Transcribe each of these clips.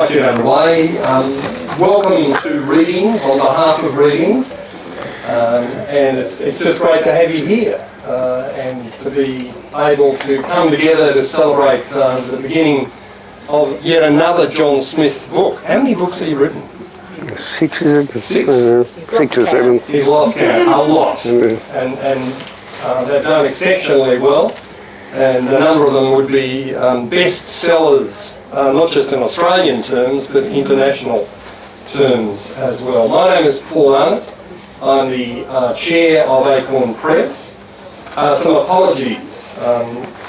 might get underway. Welcome to Readings on behalf of Readings, and it's just great to have you here and to be able to come together to celebrate the beginning of yet another John Smith book. How many books have you written? Six. 6? 6 or 7. He's lost count, a lot, and they've done exceptionally well, and a number of them would be bestsellers, not just in Australian terms, but international terms as well. My name is Paul Arnott. I'm the chair of Acorn Press. Some apologies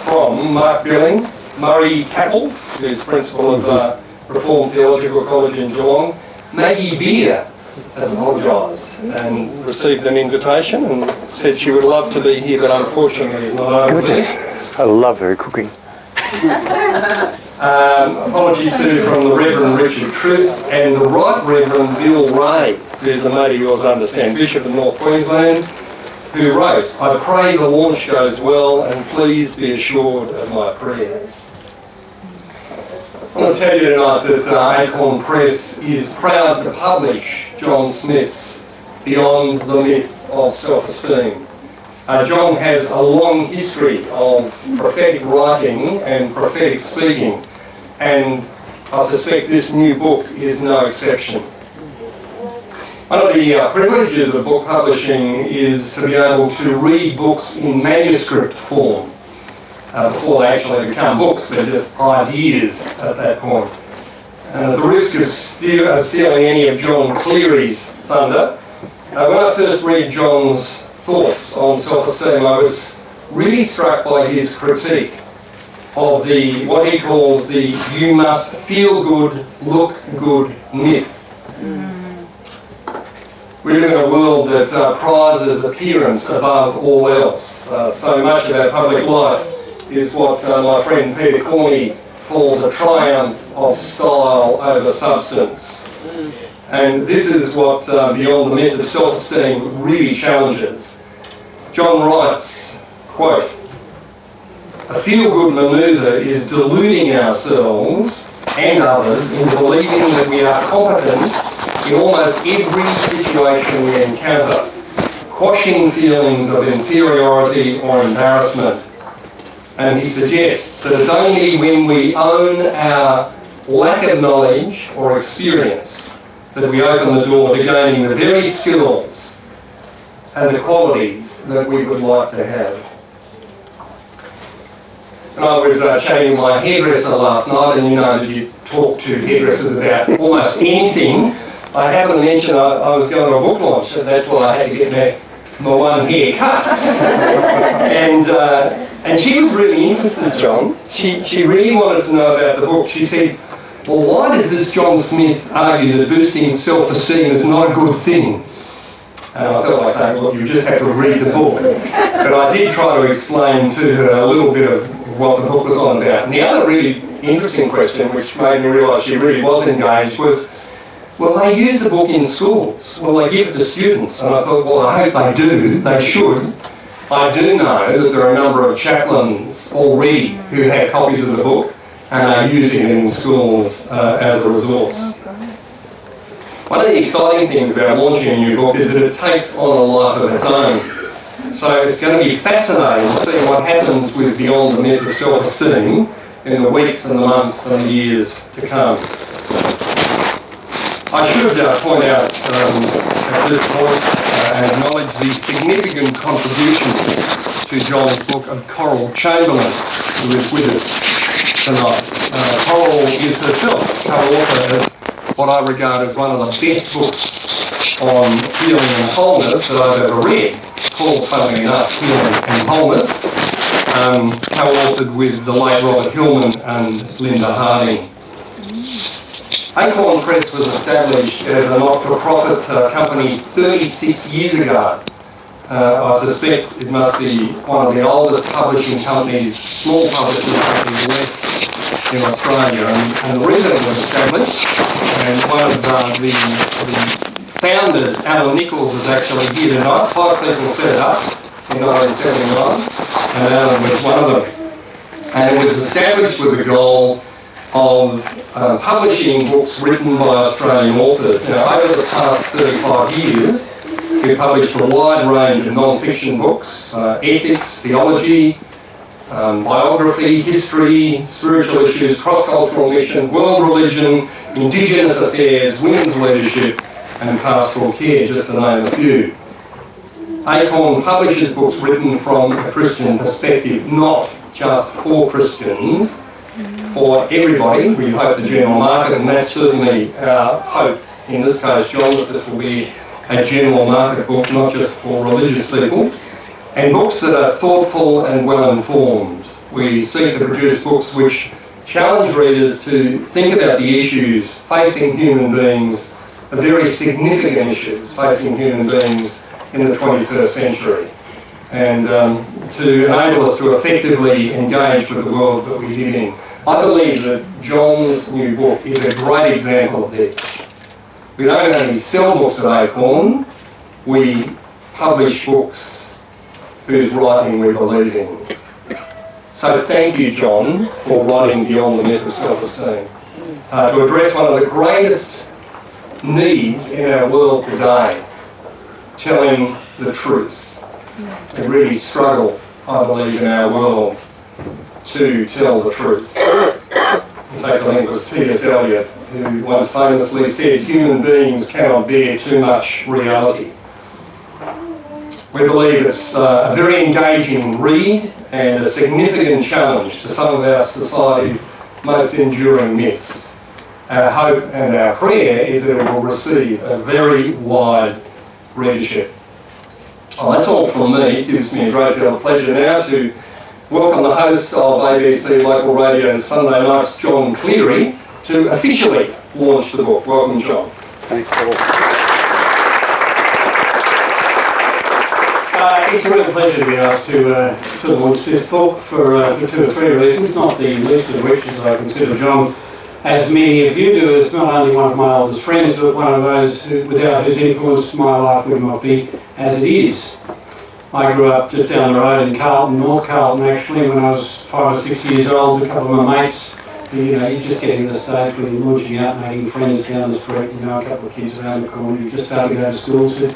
from Mark Billing, Murray Capel, who's principal of Reformed Theological College in Geelong. Maggie Beer has apologised and received an invitation and said she would love to be here, but unfortunately is not able to. Goodness, I love her cooking. Apology too from the Reverend Richard Truss and the Right Reverend Bill Ray, who's a mate of yours, I understand, Bishop of North Queensland, who wrote, "I pray the launch goes well and please be assured of my prayers." I want to tell you tonight that Acorn Press is proud to publish John Smith's Beyond the Myth of Self-Esteem. John has a long history of prophetic writing and prophetic speaking, and I suspect this new book is no exception. One of the privileges of book publishing is to be able to read books in manuscript form. Before they actually become books, they're just ideas at that point. And at the risk of stealing any of John Cleary's thunder, when I first read John's thoughts on self-esteem, I was really struck by his critique of what he calls the "you must feel good, look good" myth. We live in a world that prizes appearance above all else. So much of our public life is what my friend Peter Corney calls a triumph of style over substance. And this is what Beyond the Myth of Self-Esteem really challenges. John writes, quote, "A feel-good manoeuvre is deluding ourselves and others in believing that we are competent in almost every situation we encounter, quashing feelings of inferiority or embarrassment." And he suggests that it's only when we own our lack of knowledge or experience that we open the door to gaining the very skills and the qualities that we would like to have. And I was chatting with my hairdresser last night, and you know that you talk to hairdressers about almost anything. I happened to mention I was going to a book launch, and that's why I had to get my one hair cut. And she was really interested, John. She really wanted to know about the book. She said, "Well, why does this John Smith argue that boosting self-esteem is not a good thing?" And I felt like saying, "Look, you just have to read the book." But I did try to explain to her a little bit of what the book was on about. And the other really interesting question, which made me realise she really was engaged, was, well, they use the book in schools. Well, they give it to students. And I thought, well, I hope they do. They should. I do know that there are a number of chaplains already who have copies of the book and are using it in schools as a resource. One of the exciting things about launching a new book is that it takes on a life of its own. So it's going to be fascinating to see what happens with Beyond the Myth of Self-Esteem in the weeks and the months and the years to come. I should point out at this point and acknowledge the significant contribution to John's book of Coral Chamberlain, who is with us tonight. Coral is herself co-author of what I regard as one of the best books on healing and wholeness that I've ever read, called, funnily enough, Healing and Wholeness, co-authored with the late Robert Hillman and Linda Harding. Acorn Press was established as a not-for-profit company 36 years ago. I suspect it must be one of the oldest publishing companies, small publishing companies left in Australia. And the reason it was established, and one of the founders, Alan Nichols, is actually here tonight. 5 people set it up in 1979, and Alan was one of them. And it was established with the goal of publishing books written by Australian authors. Now, over the past 35 years, we've published a wide range of non-fiction books, ethics, theology, biography, history, spiritual issues, cross-cultural mission, world religion, Indigenous affairs, women's leadership, and pastoral care, just to name a few. Acorn publishes books written from a Christian perspective, not just for Christians, for everybody. We hope the general market, and that's certainly our hope in this case, John, that this will be a general market book, not just for religious people, and books that are thoughtful and well informed. We seek to produce books which challenge readers to think about the issues facing human beings, the very significant issues facing human beings in the 21st century, and to enable us to effectively engage with the world that we live in. I believe that John's new book is a great example of this. We don't only sell books at Acorn, we publish books whose writing we believe in. So thank you, John, for writing Beyond the Myth of Self-Esteem, to address one of the greatest needs in our world today, telling the truth. We really struggle, I believe, in our world to tell the truth. In fact, I think it was T.S. Eliot who once famously said, human beings cannot bear too much reality. We believe it's a very engaging read and a significant challenge to some of our society's most enduring myths. Our hope and our prayer is that it will receive a very wide readership. Well, that's all from me. It gives me a great deal of pleasure now to welcome the host of ABC Local Radio's Sunday Nights, John Cleary, to officially launch the book. Welcome, John. Thanks, Paul. It's a real pleasure to be able to launch this book for 2 or 3 reasons, not the least of which is I consider John, as many of you do, as not only one of my oldest friends, but one of those without whose influence my life would not be as it is. I grew up just down the road in Carlton, North Carlton actually, when I was 5 or 6 years old. A couple of my mates, you just get to the stage where you're launching out, making friends down the street, a couple of kids around the corner, you just start to go to school, said,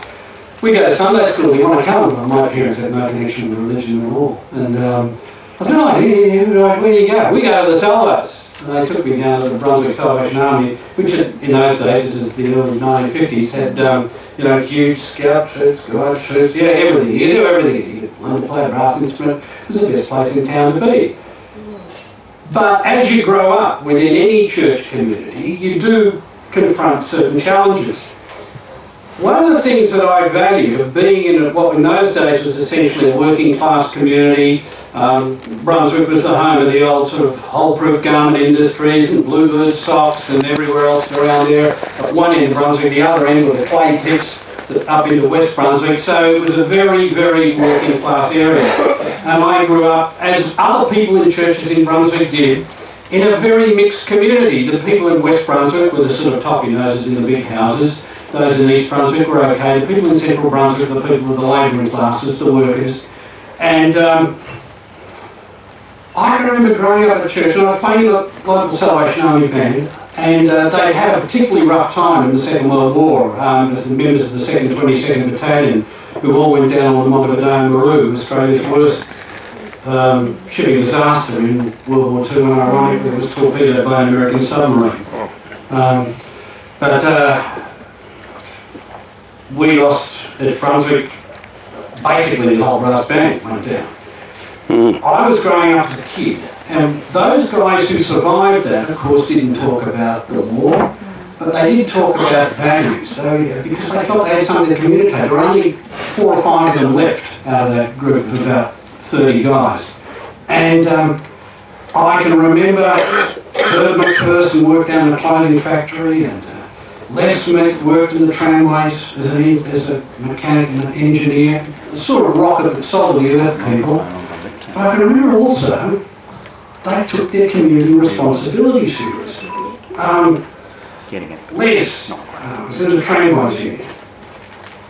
we go to Sunday school, do you want to come? Well, my parents had no connection with religion at all. And I said, where do you go? We go to the Salvos. And they took me down to the Brunswick Salvation Army, which in those days, this is the early 1950s, had huge scout troops, guide troops, everything. You do everything. You could learn to play a brass instrument. It was the best place in town to be. But as you grow up within any church community, you do confront certain challenges. One of the things that I valued of being in what in those days was essentially a working class community, Brunswick was the home of the old sort of hole-proof garment industries and bluebird socks and everywhere else around there. At one end of Brunswick, the other end were the clay pits up into West Brunswick, so it was a very, very working class area. And I grew up, as other people in churches in Brunswick did, in a very mixed community. The people in West Brunswick were the sort of toffee noses in the big houses. Those in East Brunswick were okay. The people in Central Brunswick were the people of the labouring classes, the workers. And I can remember growing up at church, and I was playing in the local Salvation Army band, and they had a particularly rough time in the Second World War as the members of the 2nd 22nd Battalion, who all went down on the Montevideo Maru, Australia's worst shipping disaster in World War II, and ironically it was torpedoed by an American submarine. We lost at Brunswick, basically the whole brass band went down. I was growing up as a kid, and those guys who survived that, of course, didn't talk about the war, but they did talk about values, because they felt they had something to communicate. There were only 4 or 5 of them left out of that group of about 30 guys. And I can remember Herb McPherson worked down in a clothing factory, and Les Smith worked in the tramways as a mechanic and an engineer, the sort of rocket that salted the earth people. But I can remember also, they took their community responsibility seriously. Les was in the tramways here.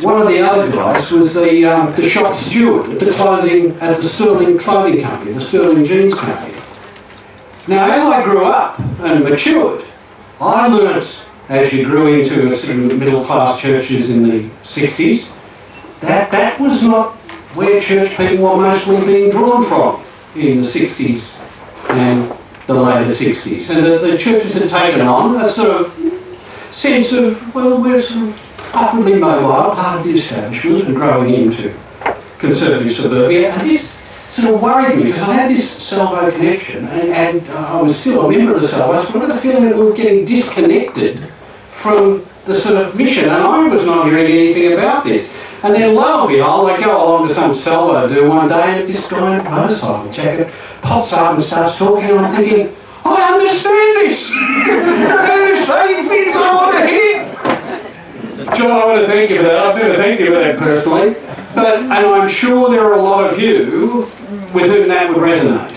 One of the other guys was the shop steward at the Sterling Clothing Company, the Sterling Jeans Company. Now, as I grew up and matured, I learnt, as you grew into sort of middle-class churches in the 60s, that was not where church people were mostly being drawn from in the 60s and the later 60s. And the churches had taken on a sort of sense of, well, we're sort of upwardly mobile, part of the establishment and growing into conservative suburbia. And this sort of worried me because I had this Salvo connection and I was still a member of the Salvos, but I got the feeling that we were getting disconnected from the sort of mission, and I was not hearing anything about this. And then lo and behold, I go along to some Salvo do one day and this guy in a motorcycle jacket pops up and starts talking and I'm thinking, I understand this! They're saying things I want to hear! John, I want to thank you for that. I've never thanked you for that personally. And I'm sure there are a lot of you with whom that would resonate.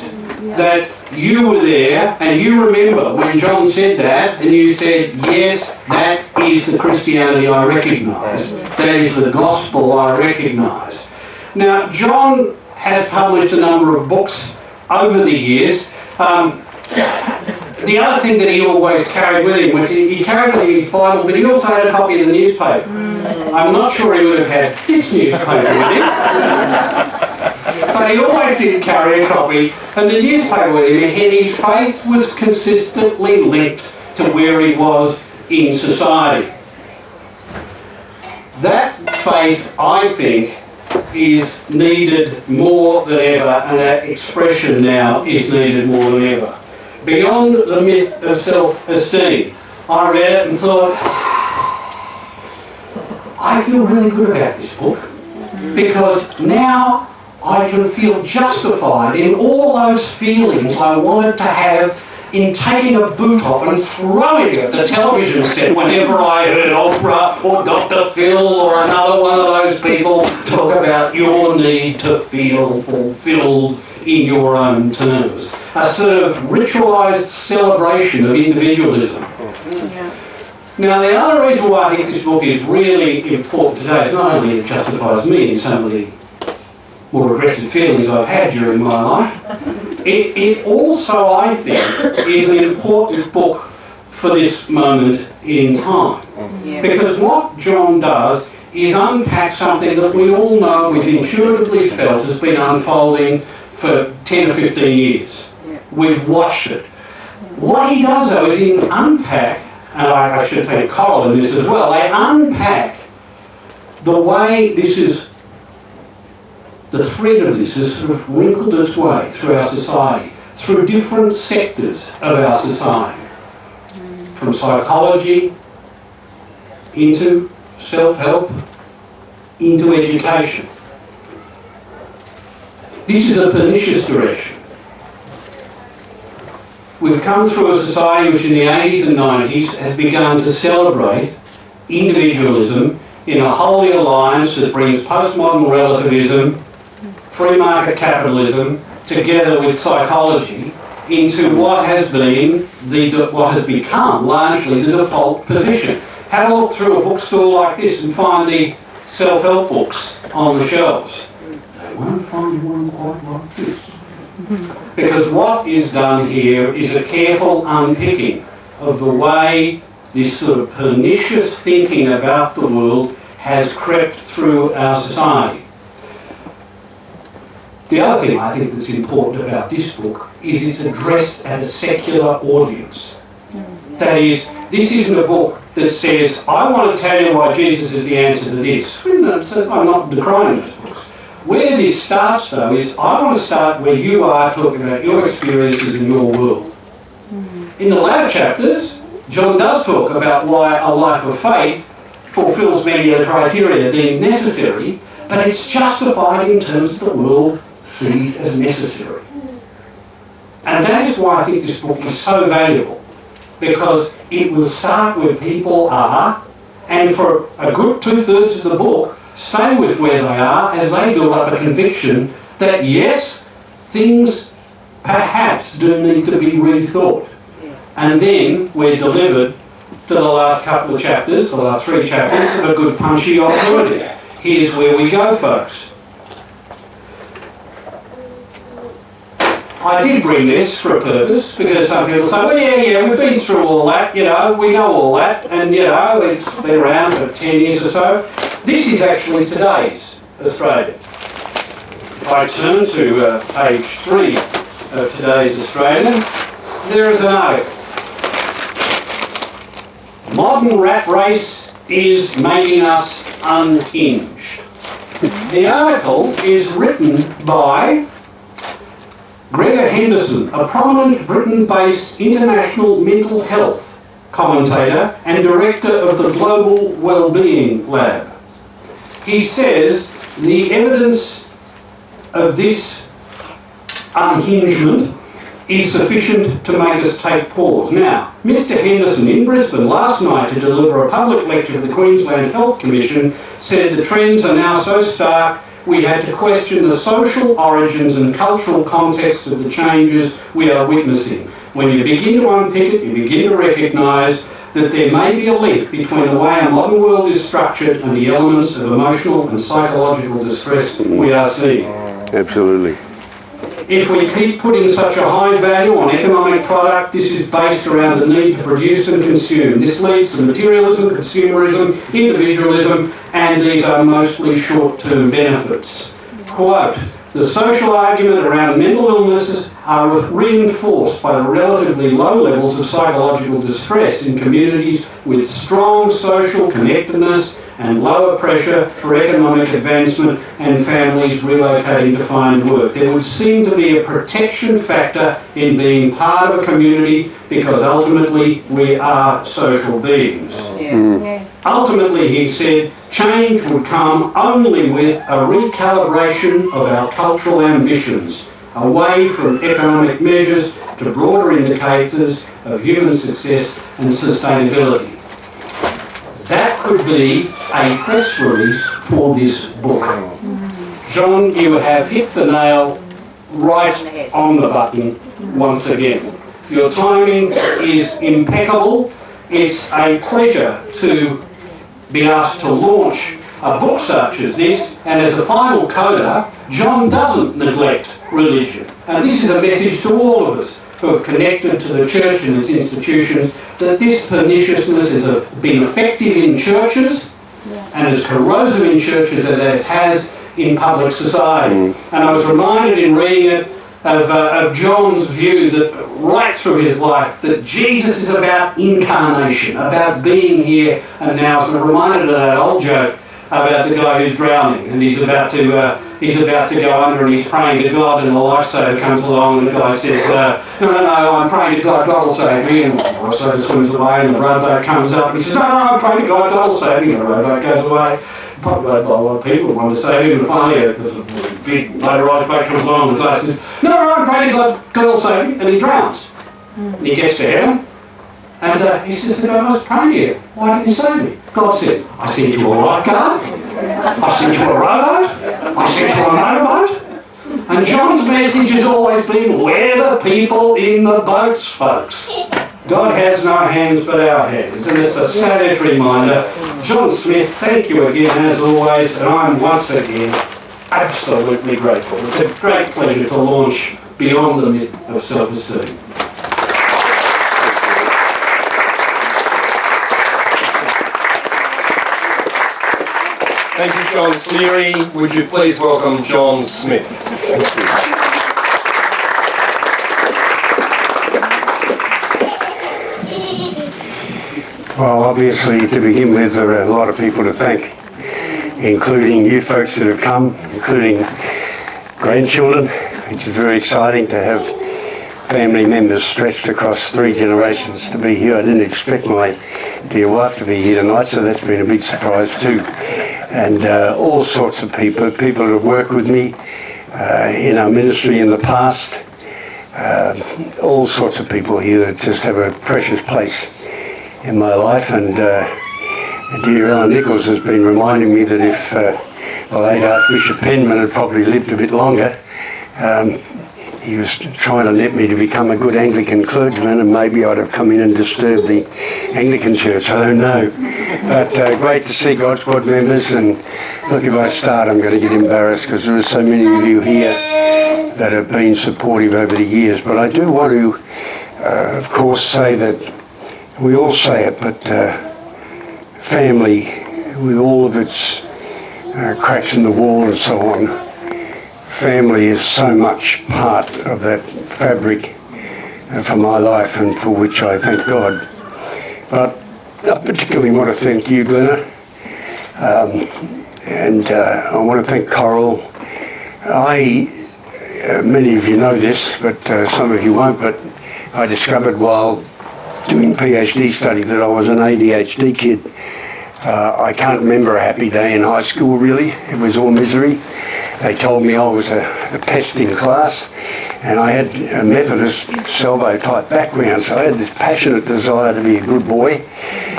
That you were there and you remember when John said that and you said, yes, that is the Christianity I recognise. That is the gospel I recognise. Now, John has published a number of books over the years. The other thing that he always carried with him was he carried with him his Bible, but he also had a copy of the newspaper. I'm not sure he would have had this newspaper with him, but he always did carry a copy and the newspaper with him, and his faith was consistently linked to where he was in society. That faith, I think, is needed more than ever, and that expression now is needed more than ever. Beyond the Myth of Self-Esteem, I read it and thought, I feel really good about this book because now I can feel justified in all those feelings I wanted to have in taking a boot off and throwing it at the television set whenever I heard Oprah or Dr. Phil or another one of those people talk about your need to feel fulfilled in your own terms. A sort of ritualised celebration of individualism. Now, the other reason why I think this book is really important today is not only it justifies me in some of the more aggressive feelings I've had during my life, it also, I think, is an important book for this moment in time. Because what John does is unpack something that we all know we've intuitively felt has been unfolding for 10 or 15 years. We've watched it. What he does, though, is he unpack, and I should take Carlton in this as well, they unpack the way this is, the thread of this has sort of wrinkled its way through our society, through different sectors of our society, from psychology into self-help, into education. This is a pernicious direction. We've come through a society which in the 80s and 90s has begun to celebrate individualism in a holy alliance that brings postmodern relativism, free market capitalism, together with psychology into what has been what has become largely the default position. Have a look through a bookstore like this and find the self-help books on the shelves. They won't find one quite like this. Because what is done here is a careful unpicking of the way this sort of pernicious thinking about the world has crept through our society. The other thing I think that's important about this book is it's addressed at a secular audience. That is, this isn't a book that says, I want to tell you why Jesus is the answer to this. I'm not decrying those books. Where this starts, though, is I want to start where you are talking about your experiences in your world. In the latter chapters, John does talk about why a life of faith fulfills many of the criteria deemed necessary, but it's justified in terms of the world sees as necessary. And that is why I think this book is so valuable, because it will start where people are, and for a good 2/3 of the book, stay with where they are as they build up a conviction that yes, things perhaps do need to be rethought. And then we're delivered to the last couple of chapters, the last 3 chapters, of a good punchy alternative. Here's where we go, folks. I did bring this for a purpose, because some people say, well, yeah, we've been through all that, you know, we know all that, and, you know, it's been around for 10 years or so. This is actually today's Australia. If I turn to page 3 of today's Australian, there is an article. Modern rat race is making us unhinged. The article is written by Gregor Henderson, a prominent Britain-based international mental health commentator and director of the Global Wellbeing Lab. He says the evidence of this unhingement is sufficient to make us take pause. Now, Mr. Henderson in Brisbane last night to deliver a public lecture to the Queensland Health Commission said the trends are now so stark we had to question the social origins and cultural context of the changes we are witnessing. When you begin to unpick it, you begin to recognise that there may be a link between the way our modern world is structured and the elements of emotional and psychological distress we are seeing. Absolutely. If we keep putting such a high value on economic product, this is based around the need to produce and consume. This leads to materialism, consumerism, individualism, and these are mostly short-term benefits. Quote, the social argument around mental illnesses are reinforced by the relatively low levels of psychological distress in communities with strong social connectedness and lower pressure for economic advancement and families relocating to find work. There would seem to be a protection factor in being part of a community because ultimately we are social beings. Ultimately, he said, change would come only with a recalibration of our cultural ambitions, away from economic measures to broader indicators of human success and sustainability. That could be a press release for this book. John, you have hit the nail right on the button once again. Your timing is impeccable. It's a pleasure to be asked to launch a book such as this, and as a final coda, John doesn't neglect religion. And this is a message to all of us who have connected to the church and its institutions, that this perniciousness has been effective in churches and as corrosive in churches as it has in public society. And I was reminded in reading it of John's view that right through his life, that Jesus is about incarnation, about being here and now. So I'm reminded of that old joke about the guy who's drowning and he's about to go under and he's praying to God, and the lifesaver comes along and the guy says, no, I'm praying to God, God will save me, and the lifesaver swims away and the rowboat comes up and he says, no, I'm praying to God, God will save me, and the rowboat goes away. Probably by a lot of people want to save him, and finally a big motorised boat comes along and the guy says, no, I'm praying to God, God will save me, and he drowns. And he gets to heaven and he says to God, I was praying to you, why didn't you save me? God said, I sent you a lifeguard, I sent you a rowboat, I sent you a motorboat. And John's message has always been, we're the people in the boats, folks. God has no hands but our hands, and it's a salutary reminder. John Smith, thank you again as always, and I'm once again absolutely grateful. It's a great pleasure to launch Beyond the Myth of Self-Esteem. Thank you, John Cleary. Would you please welcome John Smith? Well, obviously, to begin with, there are a lot of people to thank, including you folks that have come, including grandchildren, which is very exciting to have family members stretched across 3 generations to be here. I didn't expect my dear wife to be here tonight, so that's been a big surprise too. And all sorts of people that have worked with me in our ministry in the past, all sorts of people here that just have a precious place in my life. And dear Alan Nichols has been reminding me that if the late Archbishop Penman had probably lived a bit longer, he was trying to net me to become a good Anglican clergyman, and maybe I'd have come in and disturbed the Anglican Church. I don't know. But great to see God's Squad members, and look, if I start I'm going to get embarrassed because there are so many of you here that have been supportive over the years. But I do want to, of course, say that we all say it, but family, with all of its cracks in the wall and so on, family is so much part of that fabric for my life and for which I thank God. But I particularly want to thank you, Glenna, and I want to thank Coral. Many of you know this, but some of you won't, but I discovered while doing PhD study that I was an ADHD kid. I can't remember a happy day in high school, really. It was all misery. They told me I was a pest in class, and I had a Methodist salvo type background, so I had this passionate desire to be a good boy,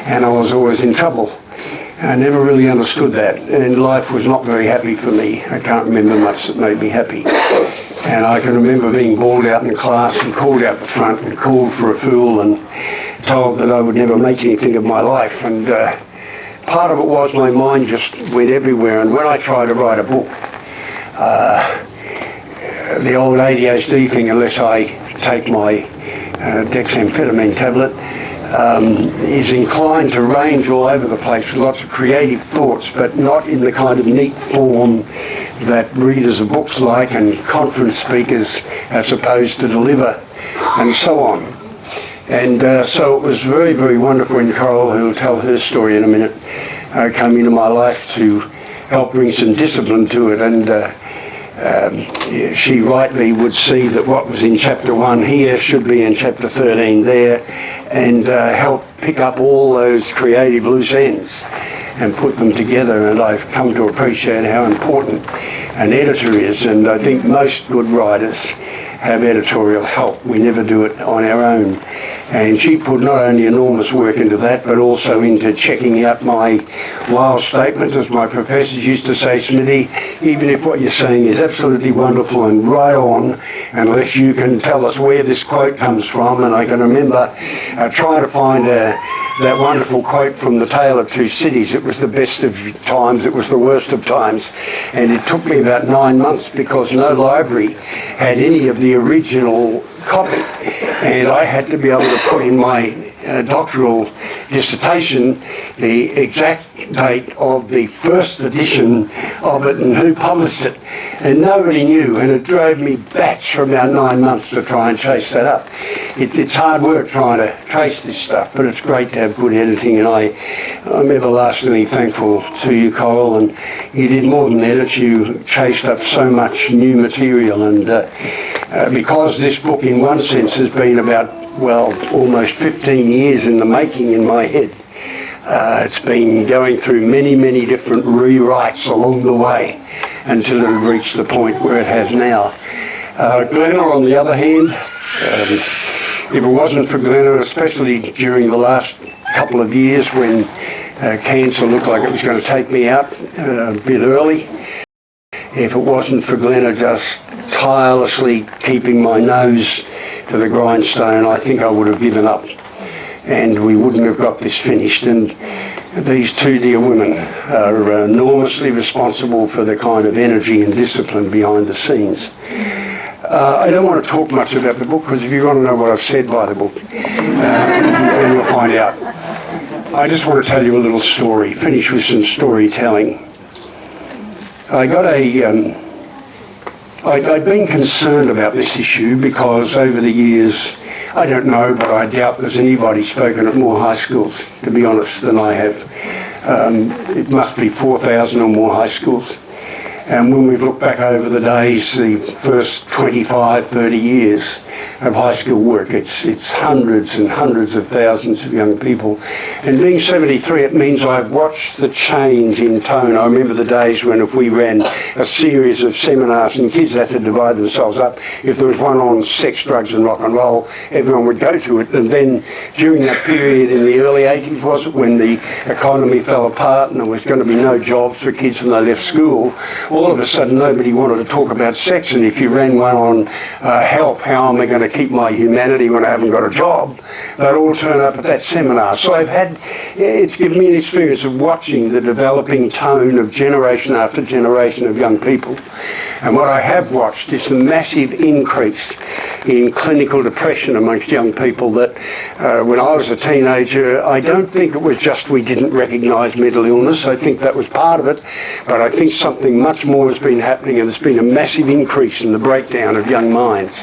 and I was always in trouble. I never really understood that, and life was not very happy for me. I can't remember much that made me happy. And I can remember being bawled out in class and called out the front and called for a fool and told that I would never make anything of my life. And part of it was my mind just went everywhere. And when I tried to write a book, the old ADHD thing, unless I take my dexamphetamine tablet, is inclined to range all over the place with lots of creative thoughts, but not in the kind of neat form that readers of books like and conference speakers are supposed to deliver, and so on. And so it was very, very wonderful when Coral, who will tell her story in a minute, came into my life to help bring some discipline to it. And she rightly would see that what was in chapter 1 here should be in chapter 13 there, and help pick up all those creative loose ends and put them together. And I've come to appreciate how important an editor is, and I think most good writers have editorial help. We never do it on our own. And she put not only enormous work into that, but also into checking out my wild statement, as my professors used to say, Smithy, even if what you're saying is absolutely wonderful and right on, unless you can tell us where this quote comes from. And I can remember trying to find that wonderful quote from The Tale of Two Cities. It was the best of times, it was the worst of times, and it took me about 9 months because no library had any of the original copy, and I had to be able to put in my doctoral dissertation the exact date of the first edition of it and who published it, and nobody knew, and it drove me bats for about 9 months to try and chase that up. It's hard work trying to trace this stuff, but it's great to have good editing, and I'm everlastingly thankful to you, Coral, and you did more than edit, you chased up so much new material, and because this book in one sense has been about, well, almost 15 years in the making in my head. It's been going through many, many different rewrites along the way until it reached the point where it has now. Glenna, on the other hand, if it wasn't for Glenna, especially during the last couple of years when cancer looked like it was going to take me out a bit early, if it wasn't for Glenna just tirelessly keeping my nose to the grindstone, I think I would have given up and we wouldn't have got this finished. And these two dear women are enormously responsible for the kind of energy and discipline behind the scenes. I don't want to talk much about the book, because if you want to know what I've said by the book, then you'll find out. I just want to tell you a little story, finish with some storytelling. I'd been concerned about this issue because over the years, I don't know, but I doubt there's anybody spoken at more high schools, to be honest, than I have. It must be 4,000 or more high schools. And when we've looked back over the days, the first 25, 30 years of high school work, it's hundreds and hundreds of thousands of young people. And being 73, it means I've watched the change in tone. I remember the days when if we ran a series of seminars and kids had to divide themselves up, if there was one on sex, drugs and rock and roll, everyone would go to it. And then during that period in the early 80s, was it, when the economy fell apart and there was going to be no jobs for kids when they left school, all of a sudden nobody wanted to talk about sex. And if you ran one on health, how am I going to to keep my humanity when I haven't got a job, they'd all turn up at that seminar. So it's given me an experience of watching the developing tone of generation after generation of young people. And what I have watched is the massive increase in clinical depression amongst young people that when I was a teenager, I don't think it was just we didn't recognise mental illness. I think that was part of it. But I think something much more has been happening, and there's been a massive increase in the breakdown of young minds.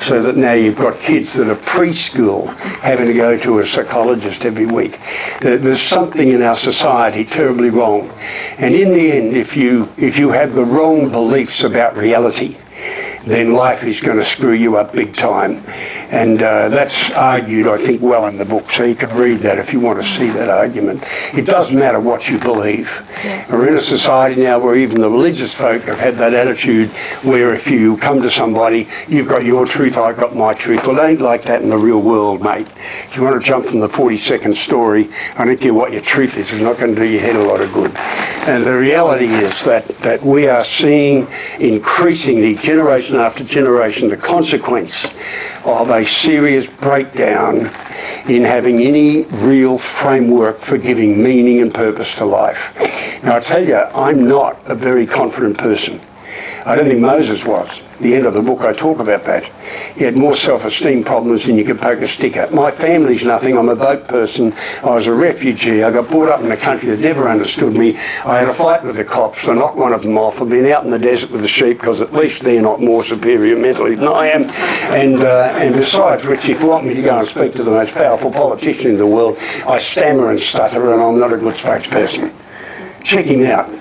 So that now you've got kids that are preschool having to go to a psychologist every week. There's something in our society terribly wrong. And in the end, if you have the wrong beliefs about reality, then life is going to screw you up big time. And that's argued, I think, well in the book, so you can read that if you want to see that argument. It doesn't matter what you believe. We're in a society now where even the religious folk have had that attitude where if you come to somebody, you've got your truth, I've got my truth. Well, it ain't like that in the real world, mate. If you want to jump from the 40-second story, I don't care what your truth is, it's not going to do your head a lot of good. And the reality is that we are seeing increasingly, generation after generation, the consequence of a serious breakdown in having any real framework for giving meaning and purpose to life. Now I tell you, I'm not a very confident person. I don't think Moses was. At the end of the book I talk about that. He had more self-esteem problems than you could poke a stick at. My family's nothing, I'm a boat person, I was a refugee, I got brought up in a country that never understood me. I had a fight with the cops, I knocked one of them off. I've been out in the desert with the sheep because at least they're not more superior mentally than I am. And besides which, if you want me to go and speak to the most powerful politician in the world, I stammer and stutter and I'm not a good spokesperson. Check him out.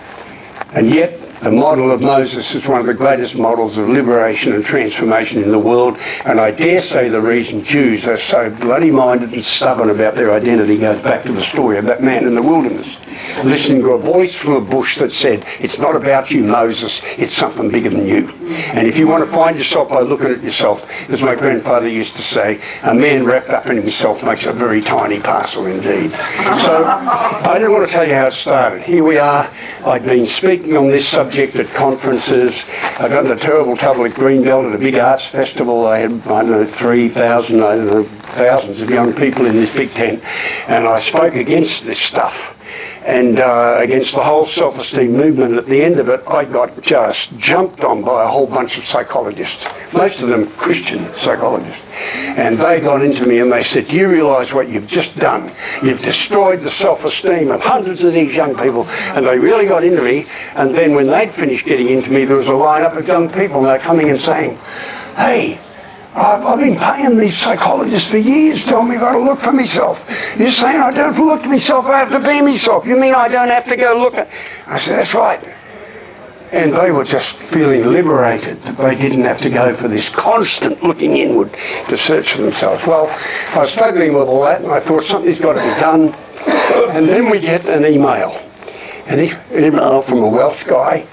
And yet, the model of Moses is one of the greatest models of liberation and transformation in the world, and I dare say the reason Jews are so bloody minded and stubborn about their identity goes back to the story of that man in the wilderness, listening to a voice from a bush that said, it's not about you, Moses, it's something bigger than you. And if you want to find yourself by looking at yourself, as my grandfather used to say, a man wrapped up in himself makes a very tiny parcel indeed. So I didn't want to tell you how it started. Here we are. I'd been speaking on this subject at conferences. I got in the terrible trouble at Greenbelt at a big arts festival. I had, I don't know, 3,000, I don't know, thousands of young people in this big tent. And I spoke against this stuff. And against the whole self-esteem movement. At the end of it, I got just jumped on by a whole bunch of psychologists, most of them Christian psychologists. And they got into me and they said, do you realise what you've just done? You've destroyed the self-esteem of hundreds of these young people. And they really got into me. And then when they'd finished getting into me, there was a line-up of young people and they're coming and saying, hey, I've been paying these psychologists for years telling me I've got to look for myself. You're saying I don't look to myself, I have to be myself. You mean I don't have to go look at... I said, that's right. And they were just feeling liberated that they didn't have to go for this constant looking inward to search for themselves. Well, I was struggling with all that and I thought something's got to be done. And then we get an email from a Welsh guy.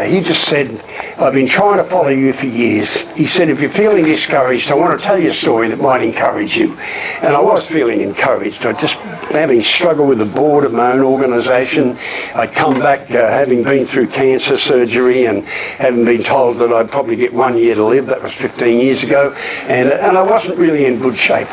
He just said, I've been trying to follow you for years. He said, if you're feeling discouraged, I want to tell you a story that might encourage you. And I was feeling encouraged. I just, having struggled with the board of my own organisation, I'd come back having been through cancer surgery and having been told that I'd probably get 1 year to live. That was 15 years ago. And I wasn't really in good shape.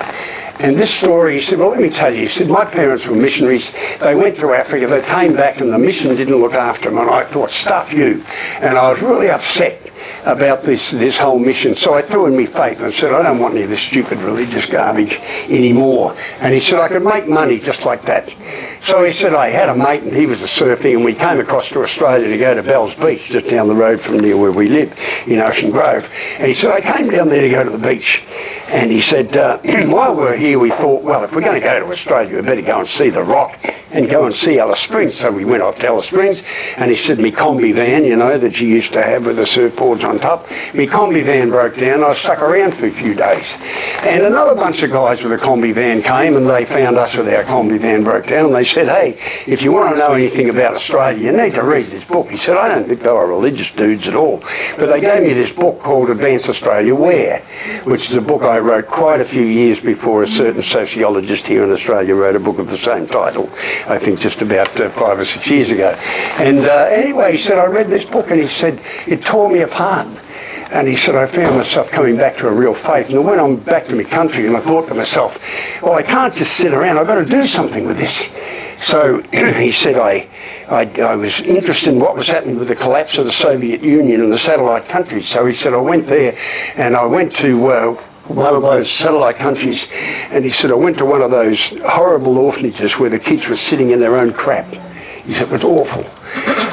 And this story, he said, well, let me tell you. He said, my parents were missionaries. They went to Africa. They came back and the mission didn't look after them. And I thought, stuff you. And I was really upset about this whole mission. So I threw in my faith and said, I don't want any of this stupid religious garbage anymore. And he said, I could make money just like that. So he said, I had a mate and he was a surfing and we came across to Australia to go to Bell's Beach, just down the road from near where we live in Ocean Grove. And he said, I came down there to go to the beach. And he said, while we're here, we thought, well, if we're going to go to Australia, we better go and see the Rock and go and see Alice Springs. So we went off to Alice Springs, and he said, me combi van, you know, that you used to have with the surfboards on top, me combi van broke down. I stuck around for a few days. And another bunch of guys with a combi van came, and they found us with our combi van broke down, and they said, hey, if you want to know anything about Australia, you need to read this book. He said, I don't think they were religious dudes at all. But they gave me this book called Advance Australia Where, which is a book I wrote quite a few years before a certain sociologist here in Australia wrote a book of the same title, I think just about 5 or 6 years ago. And anyway, he said, I read this book and he said, it tore me apart. And he said, I found myself coming back to a real faith. And I went on back to my country and I thought to myself, well, I can't just sit around, I've got to do something with this. So he said, I was interested in what was happening with the collapse of the Soviet Union and the satellite countries. So he said, I went there and I went to one of those satellite countries, and he said, I went to one of those horrible orphanages where the kids were sitting in their own crap. He said, it was awful.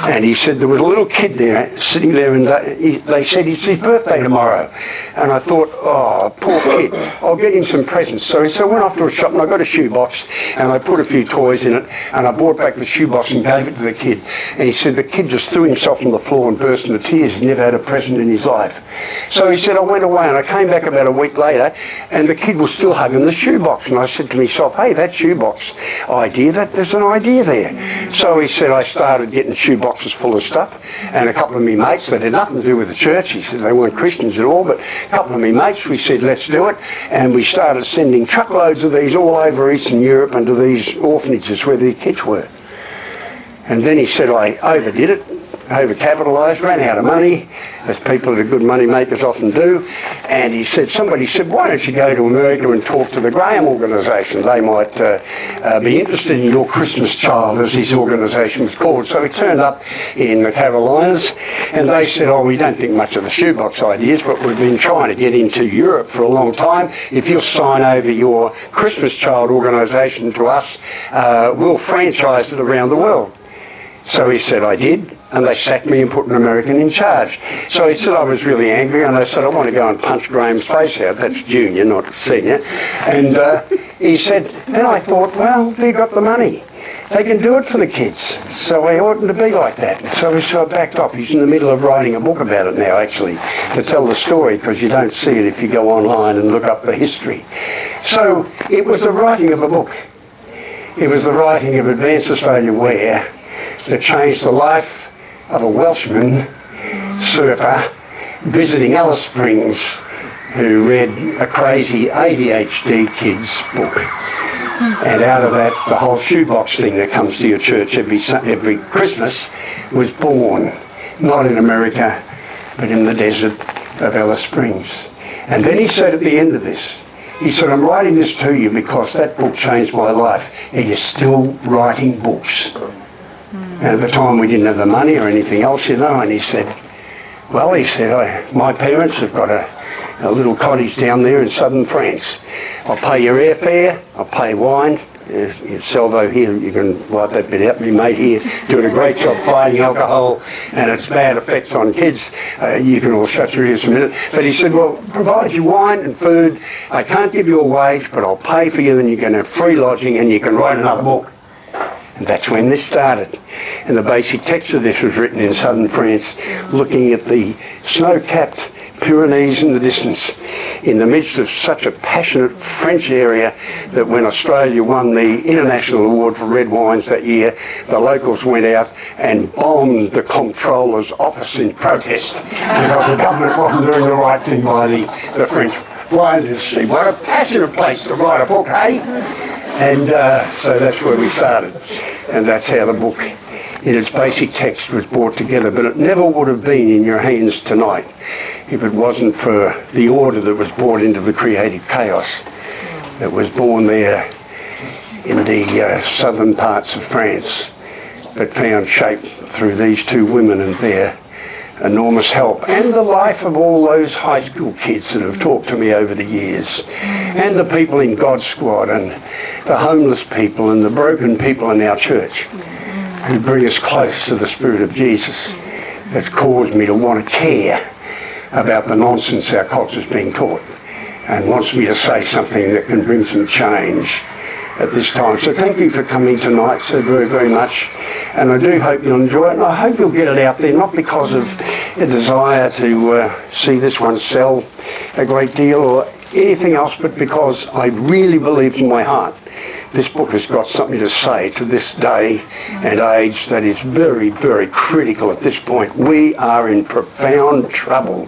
And he said there was a little kid there, sitting there, and they said it's his birthday tomorrow. And I thought, oh, poor kid, I'll get him some presents. So I went off to a shop and I got a shoebox and I put a few toys in it and I brought back the shoebox and gave it to the kid. And he said the kid just threw himself on the floor and burst into tears. He never had a present in his life. So he said I went away and I came back about a week later and the kid was still hugging the shoebox. And I said to myself, hey, that shoebox idea, there's an idea there. So he said I started getting shoeboxes full of stuff, and a couple of me mates that had nothing to do with the church, he said they weren't Christians at all, but a couple of me mates, we said let's do it, and we started sending truckloads of these all over Eastern Europe and to these orphanages where the kids were. And then he said I overdid it, overcapitalised, ran out of money, as people that are good money makers often do, and he said, somebody said, why don't you go to America and talk to the Graham organisation? They might be interested in your Christmas child, as his organisation was called. So he turned up in the Carolinas, and they said, oh, we don't think much of the shoebox ideas, but we've been trying to get into Europe for a long time. If you'll sign over your Christmas child organisation to us, we'll franchise it around the world. So he said, I did, and they sacked me and put an American in charge. So he said I was really angry, and I said, I want to go and punch Graham's face out. That's junior, not senior. And he said, then I thought, well, they got the money. They can do it for the kids. So I oughtn't to be like that. So I backed off. He's in the middle of writing a book about it now, actually, to tell the story, because you don't see it if you go online and look up the history. So it was the writing of a book. It was the writing of Advanced Australia Wear that changed the life of a Welshman surfer visiting Alice Springs who read a crazy ADHD kid's book. And out of that, the whole shoebox thing that comes to your church every Christmas was born, not in America, but in the desert of Alice Springs. And then he said at the end of this, he said, I'm writing this to you because that book changed my life. And you're still writing books. And at the time we didn't have the money or anything else, you know, and he said, well, he said, my parents have got a little cottage down there in southern France. I'll pay your airfare, I'll pay wine. Salvo here, you can wipe that bit out. My mate here doing a great job fighting alcohol and its bad effects on kids. You can all shut your ears for a minute. But he said, well, provide you wine and food. I can't give you a wage, but I'll pay for you and you can have free lodging and you can write another book. And that's when this started. And the basic text of this was written in southern France, looking at the snow-capped Pyrenees in the distance, in the midst of such a passionate French area that when Australia won the International Award for red wines that year, the locals went out and bombed the comptroller's office in protest because the government wasn't doing the right thing by the French wine industry. What a passionate place to write a book, eh? And so that's where we started. And that's how the book, in its basic text, was brought together. But it never would have been in your hands tonight if it wasn't for the order that was brought into the creative chaos that was born there in the southern parts of France, but found shape through these two women and their enormous help, and the life of all those high school kids that have talked to me over the years, and the people in God's Squad, and the homeless people, and the broken people in our church, who bring us close to the Spirit of Jesus, that's caused me to want to care about the nonsense our culture's being taught, and wants me to say something that can bring some change at this time. So thank you for coming tonight so very, very much. And I do hope you'll enjoy it. And I hope you'll get it out there, not because of a desire to see this one sell a great deal or anything else, but because I really believe in my heart this book has got something to say to this day and age that is very, very critical at this point. We are in profound trouble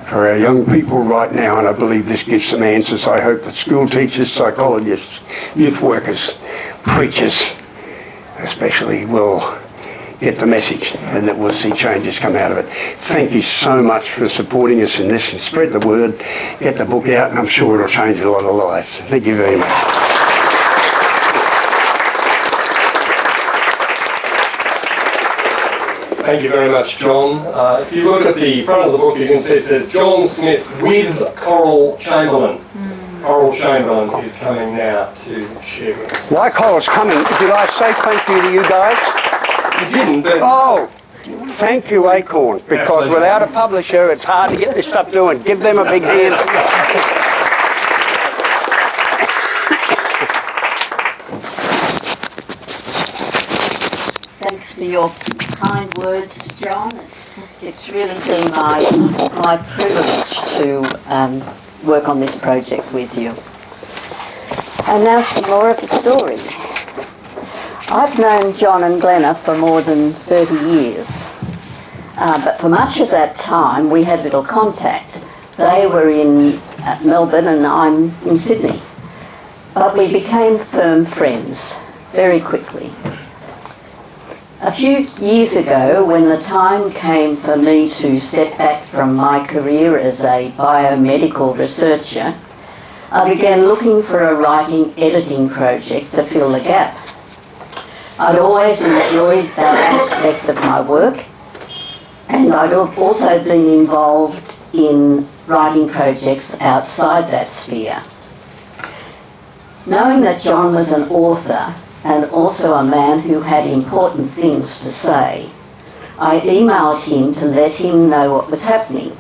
for our young people right now, and I believe this gives some answers. I hope that school teachers, psychologists, youth workers, preachers especially will get the message and that we'll see changes come out of it. Thank you so much for supporting us in this and spread the word, get the book out, and I'm sure it'll change a lot of lives. Thank you very much. Thank you very much, John. If you look at the front of the book, you can see it says John Smith with Coral Chamberlain. Coral Chamberlain is coming now to share with us. Why Coral's coming? Did I say thank you to you guys? You didn't, but... Oh, thank you, Acorn, because without a publisher, it's hard to get this stuff doing. Give them a big hand. Thanks for your kind words, John. It's really been my privilege to work on this project with you. And now some more of the story. I've known John and Glenna for more than 30 years, but for much of that time we had little contact. They were in Melbourne and I'm in Sydney, but we became firm friends very quickly. A few years ago, when the time came for me to step back from my career as a biomedical researcher, I began looking for a writing editing project to fill the gap. I'd always enjoyed that aspect of my work, and I'd also been involved in writing projects outside that sphere. Knowing that John was an author and also a man who had important things to say, I emailed him to let him know what was happening,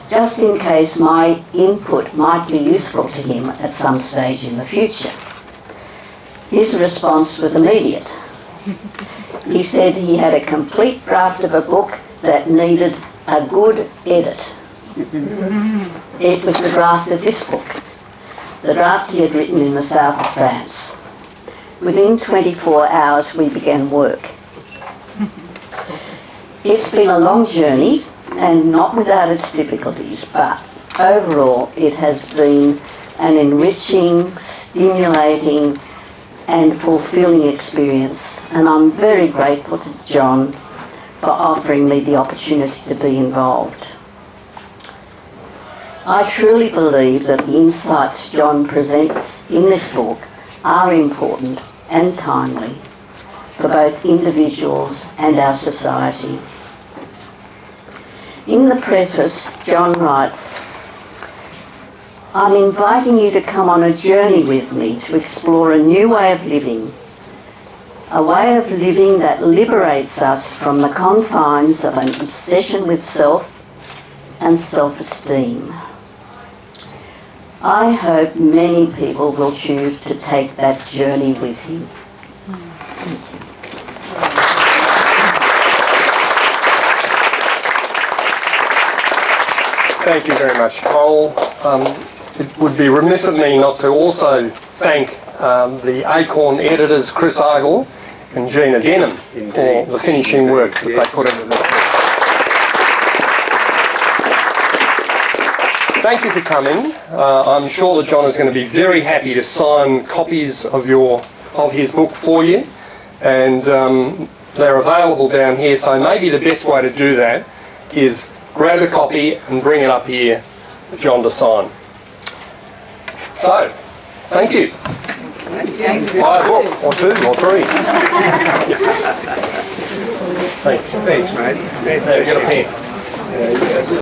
just in case my input might be useful to him at some stage in the future. His response was immediate. He said he had a complete draft of a book that needed a good edit. It was the draft of this book, the draft he had written in the south of France. Within 24 hours we began work. It's been a long journey and not without its difficulties, but overall it has been an enriching, stimulating and fulfilling experience, and I'm very grateful to John for offering me the opportunity to be involved. I truly believe that the insights John presents in this book are important and timely for both individuals and our society. In the preface, John writes, "I'm inviting you to come on a journey with me to explore a new way of living, a way of living that liberates us from the confines of an obsession with self and self-esteem." I hope many people will choose to take that journey with him. Thank you. Thank you very much, Cole. It would be remiss of me not to also thank the Acorn editors, Chris Argle and Gina Denham, for the finishing work that they put into this book. Thank you for coming. I'm sure that John is going to be very happy to sign copies of his book for you, and they're available down here, so maybe the best way to do that is grab a copy and bring it up here for John to sign. So, thank you. Buy a book, or two, or three. Thanks. Thanks, mate. There, get a pen.